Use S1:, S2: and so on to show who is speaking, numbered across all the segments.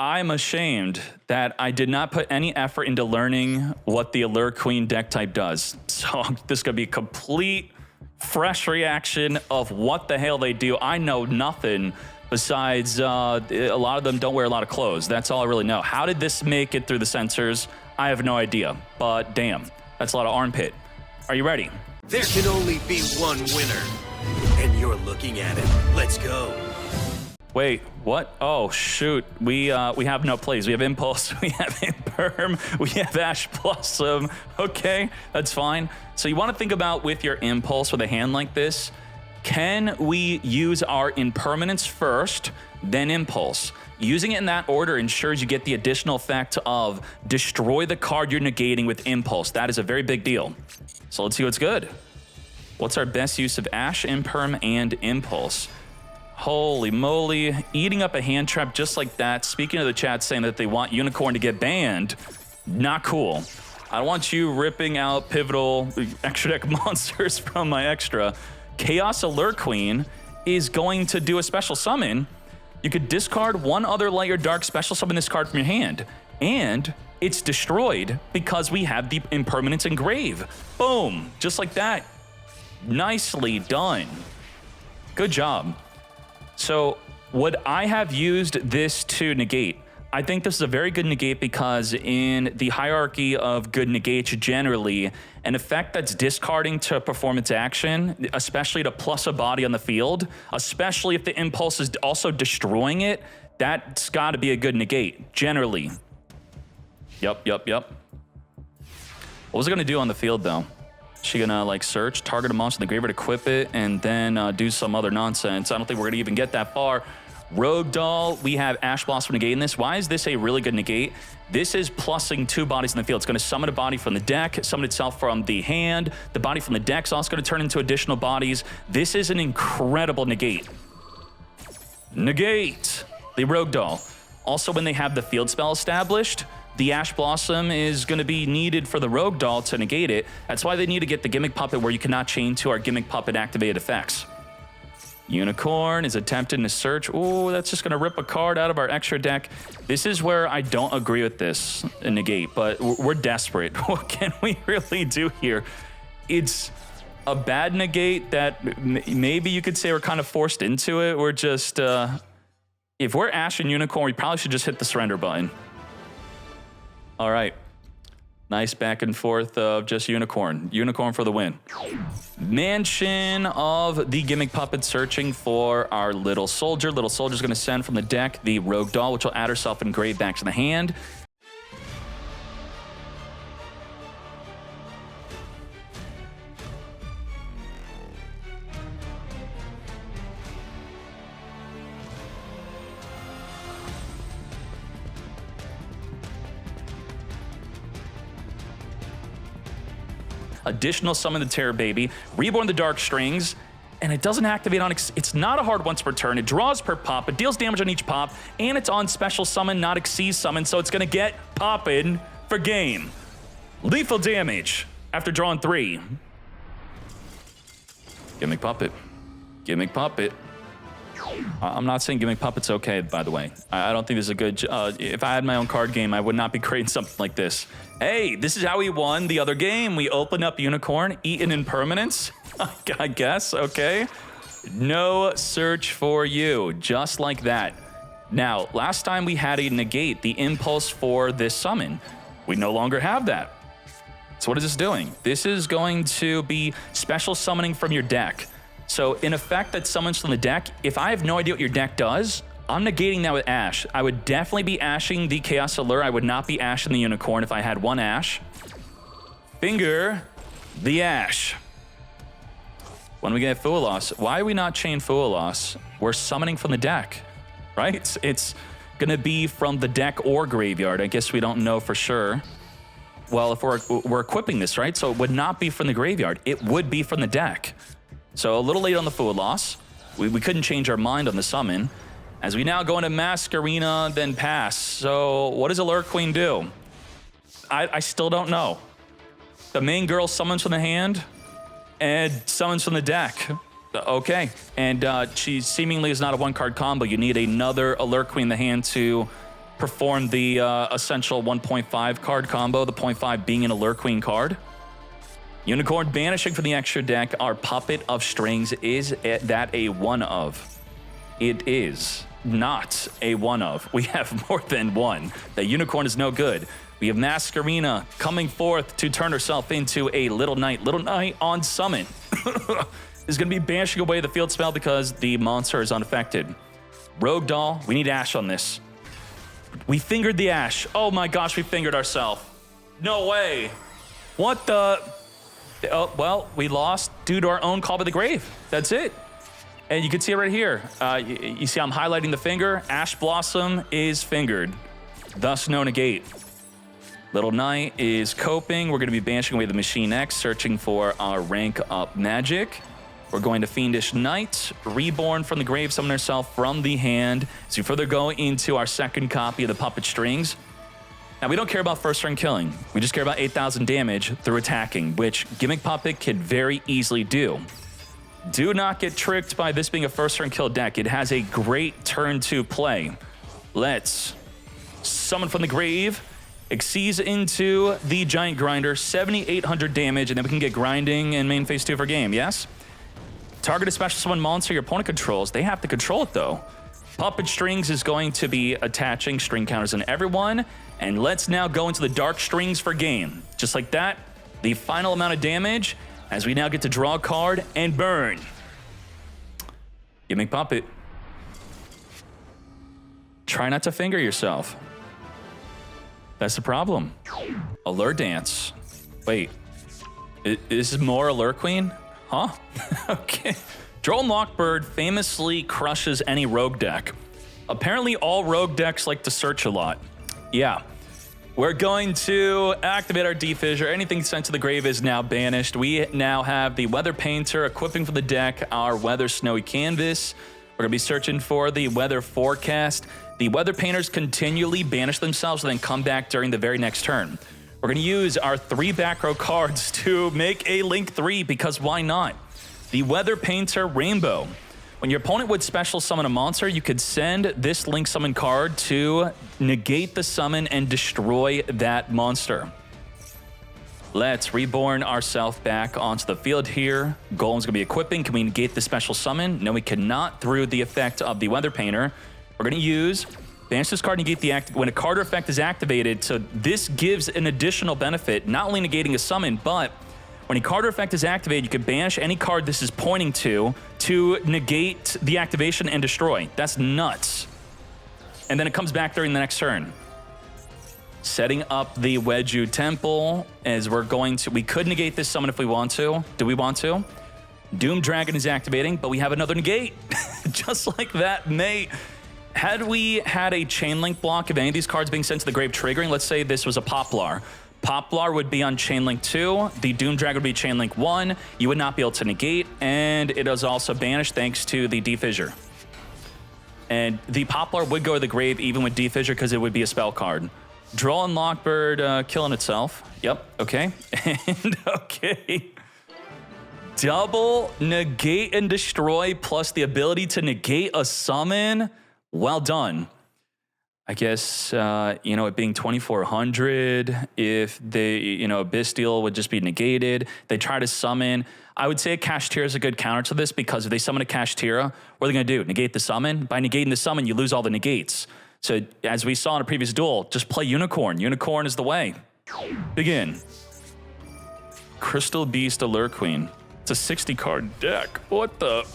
S1: I'm ashamed that I did not put any effort into learning what the Allure Queen deck type does. So this is going to be a complete fresh reaction of what the hell they do. I know nothing besides a lot of them don't wear a lot of clothes. That's all I really know. How did this make it through the sensors? I have no idea, but damn, that's a lot of armpit. Are you ready?
S2: There can only be one winner, and you're looking at it. Let's go.
S1: Wait, what? Oh, shoot. We have no plays. We have Impulse, we have Imperm, we have Ash Blossom. Okay, that's fine. So you want to think about with your Impulse with a hand like this, can we use our Impermanence first, then Impulse? Using it in that order ensures you get the additional effect of destroy the card you're negating with Impulse. That is a very big deal. So let's see what's good. What's our best use of Ash, Imperm, and Impulse? Holy moly, eating up a hand trap just like that. Speaking of the chat saying that they want Unicorn to get banned, not cool. I don't want you ripping out pivotal extra deck monsters from my extra. Chaos Allure Queen is going to do a special summon. You could discard one other light or dark, special summon this card from your hand, and it's destroyed because we have the Impermanence Engrave. Boom, just like that. Nicely done. Good job. So would I have used this to negate? I think this is a very good negate because in the hierarchy of good negates generally, an effect that's discarding to perform its action, especially to plus a body on the field, especially if the impulse is also destroying it, that's got to be a good negate, generally. Yep. What was it going to do on the field, though? She gonna like search, target a monster in the graveyard, equip it, and then do some other nonsense. I don't think we're gonna even get that far. Rogue Doll, we have Ash Blossom negating this. Why is this a really good negate? This is plussing 2 bodies in the field. It's gonna summon a body from the deck, summon itself from the hand. The body from the deck's also gonna turn into additional bodies. This is an incredible negate. Negate the Rogue Doll. Also, when they have the field spell established, the Ash Blossom is going to be needed for the Rogue Doll to negate it. That's why they need to get the Gimmick Puppet where you cannot chain to our Gimmick Puppet activated effects. Unicorn is attempting to search. Oh, that's just going to rip a card out of our extra deck. This is where I don't agree with this negate, but we're desperate. What can we really do here? It's a bad negate that maybe you could say we're kind of forced into it. We're just, if we're Ash and Unicorn, we probably should just hit the surrender button. All right, nice back and forth of just Unicorn. Unicorn for the win. Mansion of the Gimmick Puppet searching for our Little Soldier. Little Soldier's gonna send from the deck the Rogue Doll, which will add herself engraved back to the hand. Additional summon the Terror Baby, Reborn the Dark Strings, and it doesn't activate on, it's not a hard once per turn, it draws per pop, it deals damage on each pop, and it's on special summon, not exceed summon, so it's gonna get poppin' for game. Lethal damage after drawing 3. Gimmick Puppet. Gimmick Puppet. I'm not saying Gimmick Puppet's okay, by the way. I don't think this is a good, if I had my own card game, I would not be creating something like this. Hey, this is how we won the other game. We opened up Unicorn, eaten Impermanence, I guess, okay. No search for you, just like that. Now, last time we had a negate, the impulse for this summon. We no longer have that. So what is this doing? This is going to be special summoning from your deck. So in effect that summons from the deck, if I have no idea what your deck does, I'm negating that with Ash. I would definitely be ashing the Chaos Allure. I would not be ashing the Unicorn if I had one Ash. Finger the Ash. When we get Fualos, why are we not chain Fualos? We're summoning from the deck, right? It's gonna be from the deck or graveyard. I guess we don't know for sure. Well, if we're equipping this, right? So it would not be from the graveyard. It would be from the deck. So a little late on the Fualos. We couldn't change our mind on the summon. As we now go into Mask Arena, then pass. So what does Allure Queen do? I still don't know. The main girl summons from the hand and summons from the deck. Okay, and she seemingly is not a one-card combo. You need another Allure Queen in the hand to perform the essential 1.5 card combo, the 0.5 being an Allure Queen card. Unicorn banishing from the extra deck. Our Puppet of Strings, is that a one of? It is not a one of. We have more than one. The Unicorn is no good. We have Masquerina coming forth to turn herself into a Little Knight. Little Knight on summon is going to be banishing away the field spell because the monster is unaffected. Rogue Doll, we need Ash on this. We fingered the Ash. Oh my gosh, we fingered ourselves. No way. What the? Oh, well, we lost due to our own Call by the Grave. That's it. And you can see it right here. You see I'm highlighting the finger. Ash Blossom is fingered. Thus no negate. Little Knight is coping. We're going to be banishing away the Machine X, searching for our rank up magic. We're going to Fiendish Knight, Reborn from the grave, summon herself from the hand. As we further go into our second copy of the Puppet Strings. Now, we don't care about first turn killing. We just care about 8,000 damage through attacking, which Gimmick Puppet can very easily do. Do not get tricked by this being a first turn kill deck. It has a great turn to play. Let's summon from the grave, exceeds into the Giant Grinder, 7,800 damage, and then we can get grinding in main phase 2 for game, yes? Target a special summon monster your opponent controls. They have to control it, though. Puppet Strings is going to be attaching string counters on everyone. And let's now go into the Dark Strings for game. Just like that, the final amount of damage as we now get to draw a card and burn. Gimmick Puppet. Try not to finger yourself. That's the problem. Allure Dance. Wait, this is more Allure Queen? Huh? Okay. Droll Lockbird famously crushes any rogue deck. Apparently all rogue decks like to search a lot. Yeah. We're going to activate our D-Fissure. Anything sent to the grave is now banished. We now have the Weather Painter equipping for the deck our Weather Snowy Canvas. We're going to be searching for the Weather Forecast. The Weather Painters continually banish themselves and then come back during the very next turn. We're going to use our 3 back row cards to make a Link 3 because why not? The Weather Painter Rainbow. When your opponent would special summon a monster, you could send this Link Summon card to negate the summon and destroy that monster. Let's Reborn ourselves back onto the field here. Golem's gonna be equipping. Can we negate the special summon? No, we cannot through the effect of the Weather Painter. We're gonna use banish this card, negate the when a card or effect is activated. So this gives an additional benefit, not only negating a summon, but when a card or effect is activated, you can banish any card this is pointing to negate the activation and destroy. That's nuts. And then it comes back during the next turn. Setting up the Wedju Temple as we're going to... We could negate this summon if we want to. Do we want to? Doom Dragon is activating, but we have another negate. Just like that, mate. Had we had a Chain Link block of any of these cards being sent to the grave triggering, let's say this was a Poplar. Poplar would be on Chain Link 2, the Doom Dragon would be Chain Link 1, you would not be able to negate, and it is also banished thanks to the D-Fissure. And the Poplar would go to the grave even with D-Fissure because it would be a spell card. Droll and Lockbird killing itself. Yep, okay. And okay. Double negate and destroy plus the ability to negate a summon. Well done. I guess, it being 2,400, if they, Bestial would just be negated. They try to summon. I would say a Kashtira is a good counter to this because if they summon a Kashtira, what are they going to do? Negate the summon? By negating the summon, you lose all the negates. So as we saw in a previous duel, just play Unicorn. Unicorn is the way. Begin. Crystal Beast Allure Queen. It's a 60 card deck. What the...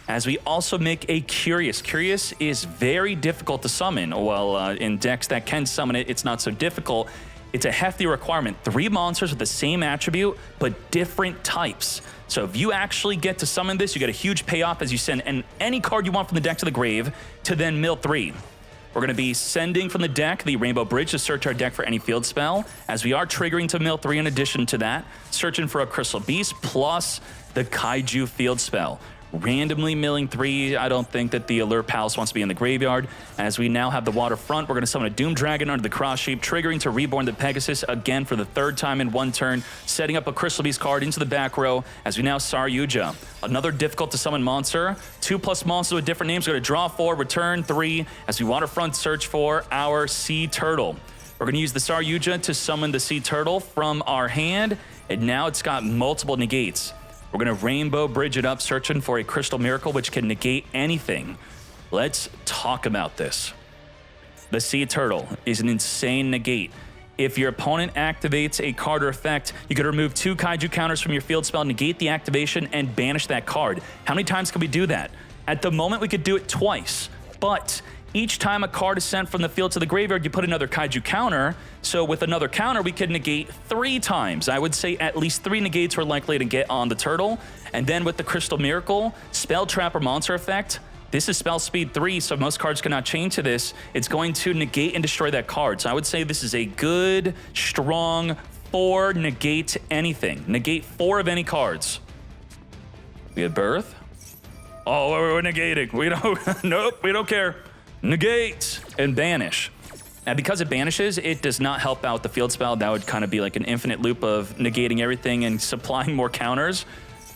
S1: As we also make a Curious. Curious is very difficult to summon. Well, in decks that can summon it, it's not so difficult. It's a hefty requirement. 3 monsters with the same attribute, but different types. So if you actually get to summon this, you get a huge payoff as you send any card you want from the deck to the grave to then mill 3. We're going to be sending from the deck the Rainbow Bridge to search our deck for any field spell, as we are triggering to mill 3 in addition to that, searching for a Crystal Beast plus the Kaiju field spell. randomly milling 3. I don't think that the Allure Palace wants to be in the graveyard. As we now have the waterfront, we're going to summon a Doom Dragon under the Cross Sheep, triggering to Reborn the Pegasus again for the 3rd time in 1 turn, setting up a Crystal Beast card into the back row as we now Saryuja. Another difficult to summon monster. 2+ monsters with different names. We're going to draw 4, return 3 as we waterfront search for our Sea Turtle. We're going to use the Saryuja to summon the Sea Turtle from our hand, and now it's got multiple negates. We're going to Rainbow Bridge it up, searching for a Crystal Miracle, which can negate anything. Let's talk about this. The Sea Turtle is an insane negate. If your opponent activates a card or effect, you could remove 2 Kaiju counters from your field spell, negate the activation, and banish that card. How many times can we do that? At the moment, we could do it twice, but each time a card is sent from the field to the graveyard, you put another Kaiju counter. So with another counter, we could negate 3 times. I would say at least 3 negates we're likely to get on the turtle. And then with the Crystal Miracle, Spell Trap or Monster Effect, this is spell speed 3, so most cards cannot chain to this. It's going to negate and destroy that card. So I would say this is a good, strong 4 negate anything. Negate 4 of any cards. We have Birth. Oh, we're negating. We don't, nope, we don't care. Negate and banish. And because it banishes, it does not help out the field spell. That would kind of be like an infinite loop of negating everything and supplying more counters.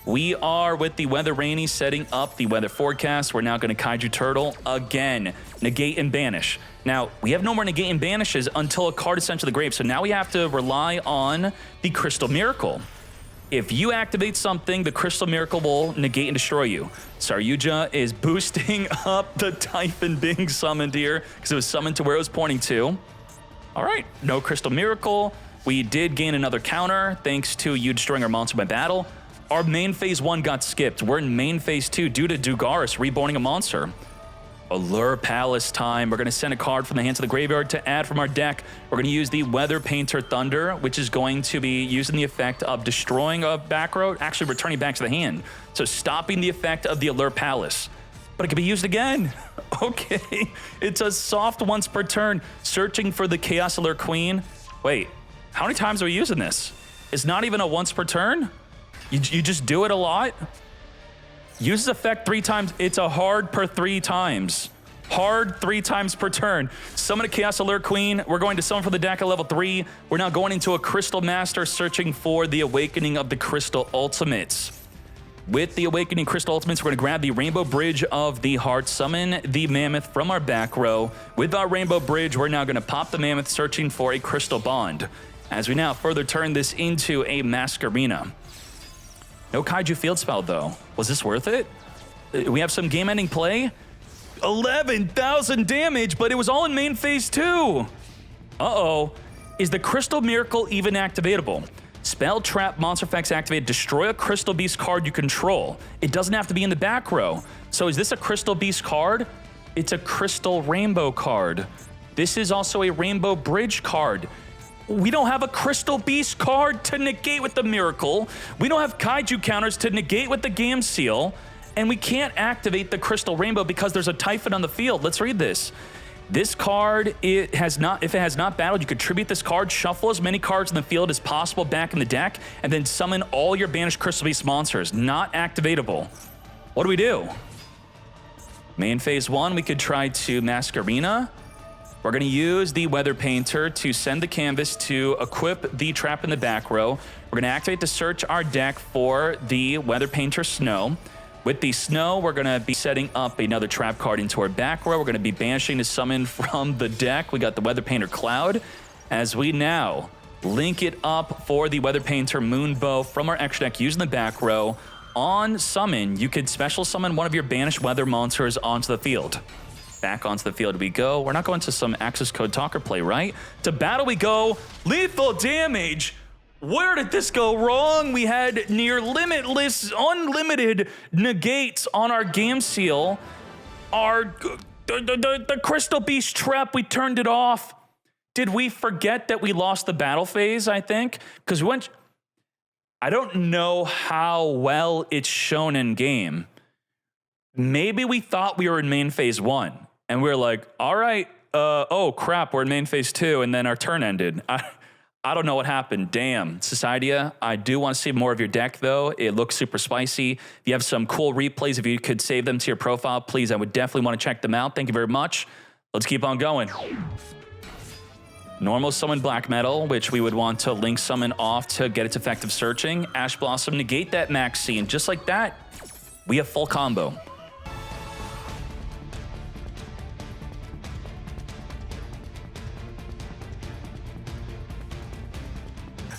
S1: We are with the Weather Rainy setting up the weather forecast. We're now going to Kaiju Turtle again. Negate and banish. Now, we have no more negate and banishes until a card is sent to the grave. So now we have to rely on the Crystal Miracle. If you activate something, the Crystal Miracle will negate and destroy you. Saryuja is boosting up the Typhon being summoned here because it was summoned to where it was pointing to. All right, no Crystal Miracle. We did gain another counter thanks to you destroying our monster by battle. Our main phase 1 got skipped. We're in main phase 2 due to Dugaris reborning a monster. Allure Palace time. We're going to send a card from the hand to the graveyard to add from our deck. We're going to use the Weather Painter Thunder, which is going to be using the effect of destroying a back row, actually returning back to the hand. So stopping the effect of the Allure Palace. But it can be used again. Okay. It's a soft once per turn, searching for the Chaos Allure Queen. Wait, how many times are we using this? It's not even a once per turn? You just do it a lot? Uses effect 3 times. It's a hard per 3 times. Hard 3 times per turn. Summon a Chaos Allure Queen. We're going to summon for the deck at level 3. We're now going into a Crystal Master, searching for the Awakening of the Crystal Ultimates. With the Awakening Crystal Ultimates, we're going to grab the Rainbow Bridge of the Heart, summon the Mammoth from our back row. With our Rainbow Bridge, we're now going to pop the Mammoth, searching for a Crystal Bond. As we now further turn this into a Masquerena. No Kaiju field spell, though. Was this worth it? We have some game-ending play. 11,000 damage, but it was all in main phase 2. Uh-oh. Is the Crystal Miracle even activatable? Spell Trap Monster Effects activated. Destroy a Crystal Beast card you control. It doesn't have to be in the back row. So is this a Crystal Beast card? It's a Crystal Rainbow card. This is also a Rainbow Bridge card. We don't have a Crystal Beast card to negate with the Miracle. We don't have Kaiju counters to negate with the Gam Seal. And we can't activate the Crystal Rainbow because there's a Typhon on the field. Let's read this. This card, if it has not battled, you could tribute this card, shuffle as many cards in the field as possible back in the deck, and then summon all your banished Crystal Beast monsters. Not activatable. What do we do? Main phase 1, we could try to Masquerena. We're going to use the Weather Painter to send the canvas to equip the trap in the back row. We're going to activate to search our deck for the Weather Painter Snow. With the Snow, we're going to be setting up another trap card into our back row. We're going to be banishing to summon from the deck. We got the Weather Painter Cloud. As we now link it up for the Weather Painter Moonbow from our extra deck using the back row. On summon, you could special summon one of your banished weather monsters onto the field. Back onto the field we go. We're not going to some access code talker play, right? To battle we go. Lethal damage. Where did this go wrong? We had near limitless, unlimited negates on our Gam Seal. The Crystal Beast trap, we turned it off. Did we forget that we lost the battle phase, I think? Because we went... I don't know how well it's shown in game. Maybe we thought we were in main phase 1. And we were like, all right, oh crap, we're in main phase 2, and then our turn ended. I don't know what happened. Damn. Societia, I do want to see more of your deck, though. It looks super spicy. If you have some cool replays, if you could save them to your profile, please, I would definitely want to check them out. Thank you very much. Let's keep on going. Normal summon black metal, which we would want to link summon off to get its effective searching. Ash Blossom, negate that Maxi, and just like that, we have full combo.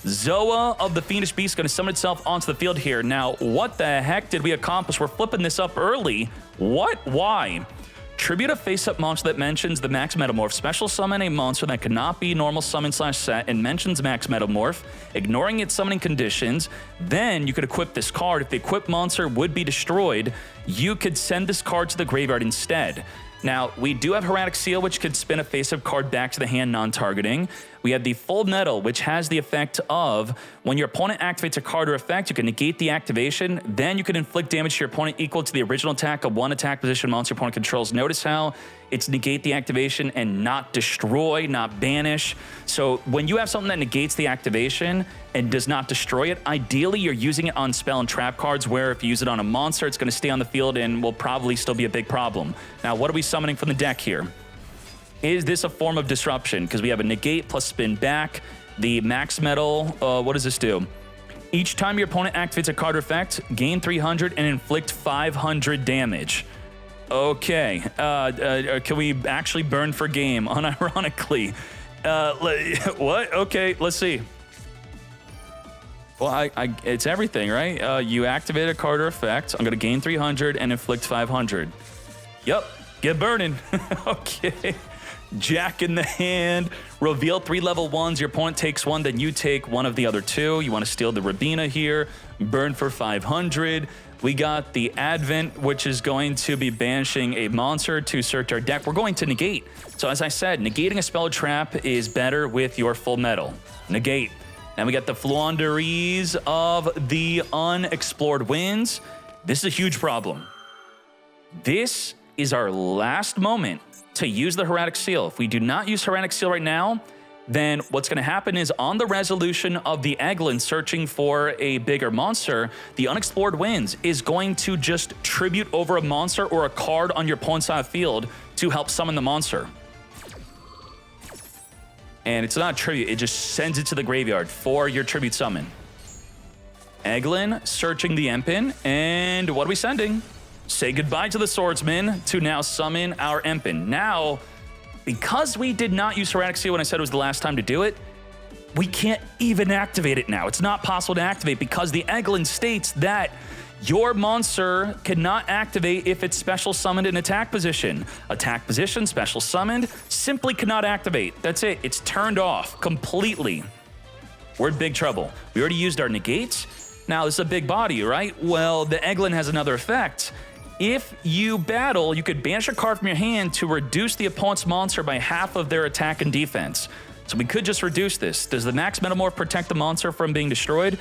S1: Zoa of the Fiendish Beast going to summon itself onto the field here. Now, what the heck did we accomplish? We're flipping this up early. What? Why? Tribute a face-up monster that mentions the Max Metalmorph. Special summon a monster that cannot be normal summon / set and mentions Max Metalmorph, ignoring its summoning conditions. Then you could equip this card. If the equipped monster would be destroyed, you could send this card to the graveyard instead. Now, we do have Hieratic Seal, which could spin a face-up card back to the hand non-targeting. We have the Full Metal, which has the effect of when your opponent activates a card or effect, you can negate the activation, then you can inflict damage to your opponent equal to the original attack of one attack position monster your opponent controls. Notice how it's negate the activation and not destroy, not banish. So when you have something that negates the activation and does not destroy it, ideally you're using it on spell and trap cards, where if you use it on a monster, it's going to stay on the field and will probably still be a big problem. Now, what are we summoning from the deck here? Is this a form of disruption? Because we have a negate plus spin back. The max metal, what does this do? Each time your opponent activates a card or effect, gain 300 and inflict 500 damage. Okay, can we actually burn for game, unironically? What? Okay, let's see. Well, it's everything, right? You activate a card or effect. I'm gonna gain 300 and inflict 500. Yep, get burning. Okay. Jack in the hand. Reveal 3 level 1s. Your opponent takes 1, then you take one of the other 2. You want to steal the Rabina here. Burn for 500. We got the Advent, which is going to be banishing a monster to search our deck. We're going to negate. So as I said, negating a spell trap is better with your Full Metal. Negate. Then we got the Flaunderies of the Unexplored Winds. This is a huge problem. This is our last moment to use the Hieratic Seal. If we do not use Hieratic Seal right now, then what's going to happen is on the resolution of the Eglin searching for a bigger monster, the Unexplored Winds is going to just tribute over a monster or a card on your opponent's side of the field to help summon the monster. And it's not a tribute, it just sends it to the graveyard for your tribute summon. Eglin searching the Empen, and what are we sending? Say goodbye to the Swordsman to now summon our Empen. Now, because we did not use Hieratic Seal when I said it was the last time to do it, we can't even activate it now. It's not possible to activate because the Eglin states that your monster cannot activate if it's special summoned in attack position. Attack position, special summoned, simply cannot activate. That's it. It's turned off completely. We're in big trouble. We already used our negates. Now, this is a big body, right? Well, the Eglin has another effect. If you battle, you could banish a card from your hand to reduce the opponent's monster by half of their attack and defense. So we could just reduce this. Does the Max Metamorph protect the monster from being destroyed?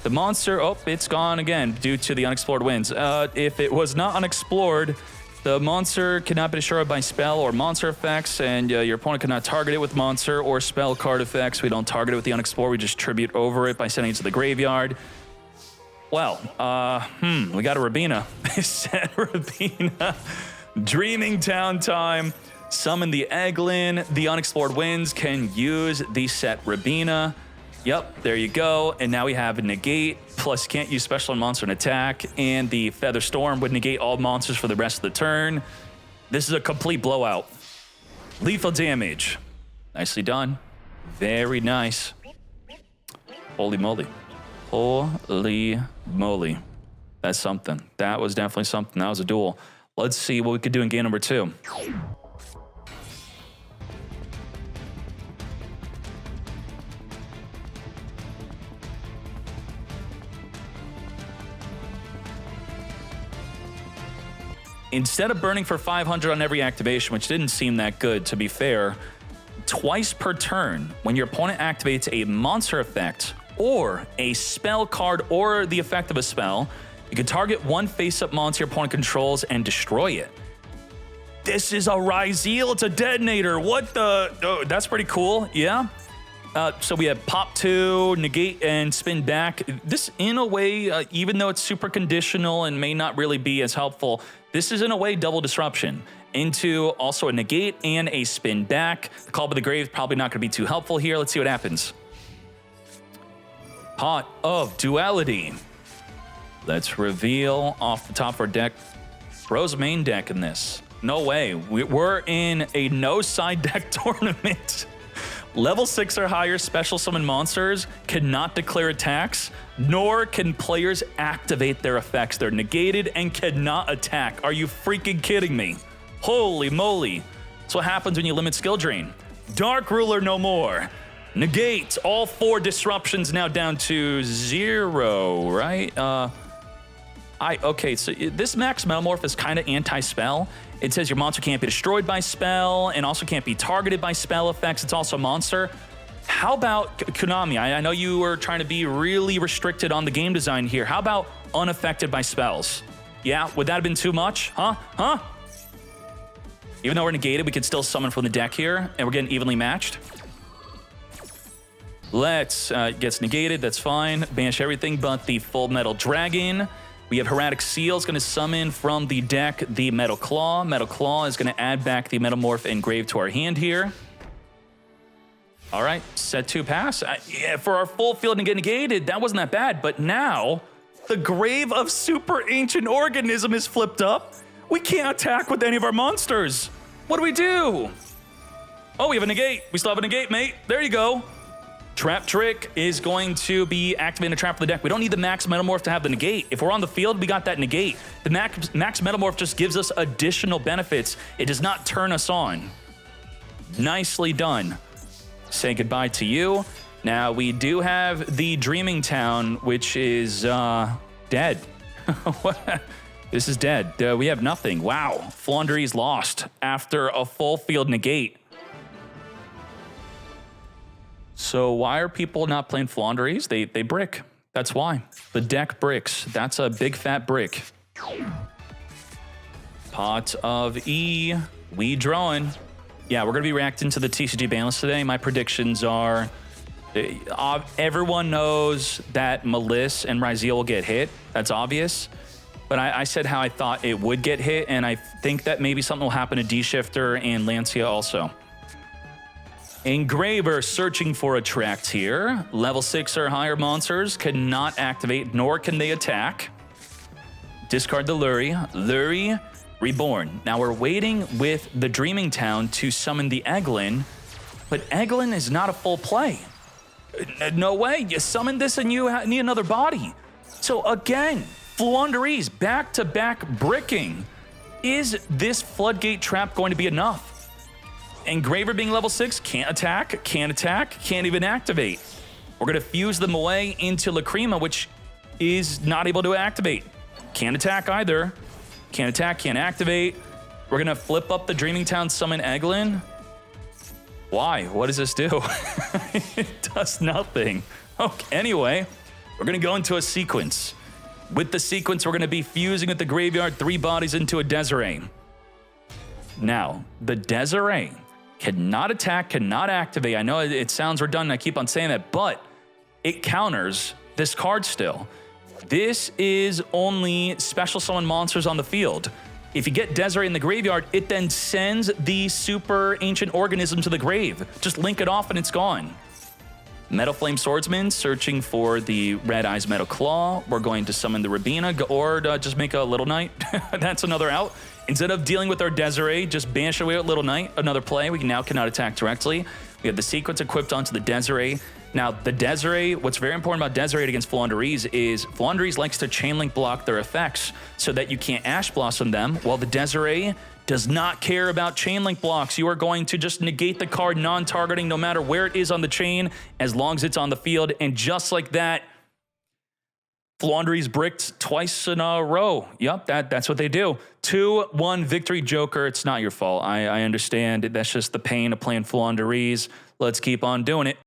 S1: The monster, oh, it's gone again due to the Unexplored Winds. If it was not unexplored, the monster cannot be destroyed by spell or monster effects, and your opponent cannot target it with monster or spell card effects. We don't target it with the Unexplored, we just tribute over it by sending it to the graveyard. Well, we got a Rabina. Set Rabina. Dreaming Town time. Summon the Eglin. The Unexplored Winds can use the set Rabina. Yep, there you go. And now we have a negate, plus can't use special on monster and attack, and the Feather Storm would negate all monsters for the rest of the turn. This is a complete blowout. Lethal damage. Nicely done. Very nice. Holy moly. Holy moly. That's something. That was definitely something. That was a duel. Let's see what we could do in game number 2. Instead of burning for 500 on every activation, which didn't seem that good, to be fair, twice per turn, when your opponent activates a monster effect or a spell card or the effect of a spell, you can target one face-up monster your opponent controls and destroy it. This is a Ryzeal, it's a detonator. What the? Oh, that's pretty cool, yeah? So we have pop 2, negate, and spin back. This, in a way, even though it's super conditional and may not really be as helpful, this is in a way double disruption into also a negate and a spin back. The Call by the Grave probably not going to be too helpful here. Let's see what happens. Pot of Duality. Let's reveal off the top of our deck. Bro's main deck in this. No way. We're in a no side deck tournament. Level 6 or higher special summon monsters cannot declare attacks, nor can players activate their effects. They're negated and cannot attack. Are you freaking kidding me? Holy moly. That's what happens when you limit skill drain. Dark Ruler no more. Negate. All 4 disruptions now down to 0, right? Okay, so this max Metalmorph is kind of anti-spell. It says your monster can't be destroyed by spell and also can't be targeted by spell effects. It's also a monster. How about Konami? I know you were trying to be really restricted on the game design here. How about unaffected by spells? Yeah, would that have been too much? Huh? Even though we're negated, we can still summon from the deck here, and we're getting evenly matched. Let's gets negated, that's fine. Banish everything but the Full Metal Dragon. We have Hermetic Seal is going to summon from the deck the Metal Claw. Metal Claw is going to add back the Metalmorph Engrave to our hand here. All right, set 2 pass. Yeah, for our full field and get negated, that wasn't that bad. But now, the Grave of Super Ancient Organism is flipped up. We can't attack with any of our monsters. What do we do? Oh, we have a negate. We still have a negate, mate. There you go. Trap Trick is going to be activating a trap for the deck. We don't need the Max Metalmorph to have the negate. If we're on the field, we got that negate. The Max Metalmorph just gives us additional benefits. It does not turn us on. Nicely done. Say goodbye to you. Now, we do have the Dreaming Town, which is dead. This is dead. We have nothing. Wow. Flandre's lost after a full field negate. So why are people not playing Flandre's? They brick. That's why. The deck bricks. That's a big fat brick. Pot of E. We drawing. Yeah, we're going to be reacting to the TCG ban list today. My predictions are everyone knows that Malice and Ryzeal will get hit. That's obvious. But I said how I thought it would get hit, and I think that maybe something will happen to D-Shifter and Lancia also. Engraver searching for attract here. Level 6 or higher monsters cannot activate, nor can they attack. Discard the Luri. Luri, Reborn. Now we're waiting with the Dreaming Town to summon the Eglin, but Eglin is not a full play. No way, you summon this and you need another body. So again, Flandre's back-to-back bricking. Is this Floodgate trap going to be enough? Engraver being level 6, can't attack, can't even activate. We're going to fuse them away into Lacrima, which is not able to activate. Can't attack either. Can't attack, can't activate. We're going to flip up the Dreaming Town, summon Eglin. Why? What does this do? It does nothing. Okay, anyway, we're going to go into a sequence. With the sequence, we're going to be fusing at the graveyard 3 bodies into a Desiree. Now, the Desiree cannot attack, cannot activate. I know it sounds redundant, I keep on saying that, but it counters this card still. This is only special summon monsters on the field. If you get Desiree in the graveyard, it then sends the Super Ancient Organism to the grave. Just link it off and it's gone. Metal Flame Swordsman searching for the Red Eyes Metal Claw. We're going to summon the Rabina or just make a Little Knight. That's another out. Instead of dealing with our Desiree, just banish away with Little Knight. Another play. We now cannot attack directly. We have the sequence equipped onto the Desiree. Now, the Desiree, what's very important about Desiree against Flandre's is Flandre's likes to chain link block their effects so that you can't Ash Blossom them, while the Desiree does not care about chain link blocks. You are going to just negate the card non-targeting no matter where it is on the chain as long as it's on the field. And just like that, Flandre's bricked twice in a row. Yep, that's what they do. 2-1 victory, Joker. It's not your fault. I understand. That's just the pain of playing Flandre's. Let's keep on doing it.